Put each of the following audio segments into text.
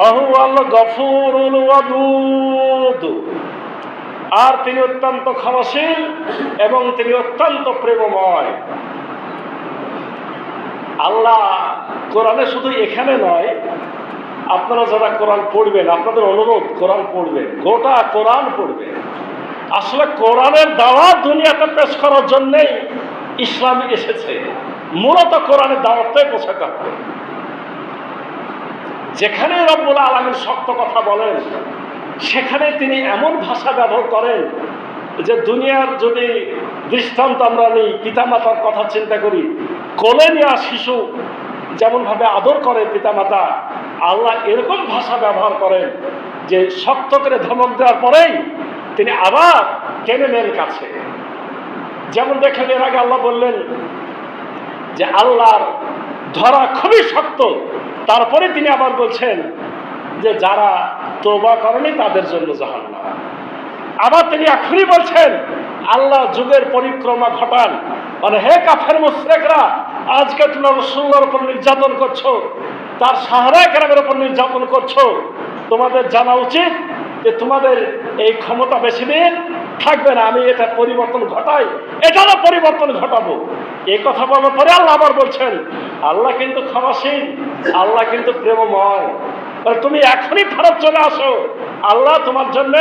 আহুয়াল গফুরুল ওয়াদুদ, আর তিনি অত্যন্ত ক্ষমাশীল এবং তিনি অত্যন্ত প্রেমময়। আল্লাহ কোরআনে শুধু এখানে নয়, আপনারা যারা কোরআন পড়বেন, আপনাদের অনুরোধ কোরআন পড়বেন, গোটা কোরআন পড়বেন। আসলে কোরআনের দাওয়াত দুনিয়াতে পেশ করার জন্যেই ইসলাম এসেছে। মূলত কোরআনের দাওয়াতটাই পৌঁছাতে হবে। যেখানে রব্বুল আলামিন শক্ত কথা বলেন, সেখানে তিনি এমন ভাষা ব্যবহার করেন যে দুনিয়ার যদি দৃষ্টান্ত আমরা নিই, পিতামাতার কথা চিন্তা করি, কোলে নেওয়া শিশু যেমনভাবে আদর করে পিতামাতা, আল্লাহ এরকম ভাষা ব্যবহার করেন যে শক্ত করে ধমক দেওয়ার পরেই তিনি আবার টেনে নেন কাছে। যেমন দেখেন, এর আগে আল্লাহ বললেন যে আল্লাহর ধরা খুবই শক্ত, তারপরে তিনি আবার বলছেন যে যারা তওবা করেনি তাদের জন্য জাহান্নাম। আবার তিনি এখনই বলছেন আল্লাহ যুগের পরিক্রমা ঘটান, মানে হে কাফের মুশরিকরা, আজকে তোমরা রাসূলুল্লাহর উপর নির্যাতন করছো, তার সাহাবায়ে কেরামের উপর নির্যাতন করছো, তোমাদের জানা উচিত যে তোমাদের এই ক্ষমতা বেশি দিন থাকবে না। আমি এটা পরিবর্তন ঘটাই, এটারও পরিবর্তন ঘটাবো। এই কথা বলার পরে আল্লাহ আবার বলছেন আল্লাহ কিন্তু ক্ষমাশীল, আল্লাহ কিন্তু প্রেমময়। তুমি এখনই ফেরত চলে আসো, আল্লাহ তোমার জন্য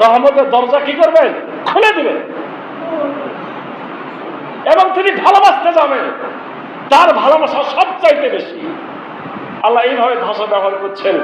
রহমতের দরজা কি করবেন? খুলে দিবেন। এবং তিনি ভালোবাসতে যাবেন, তার ভালোবাসা সবচাইতে বেশি। আল্লাহ এইভাবে ভাষা ব্যবহার করছেন।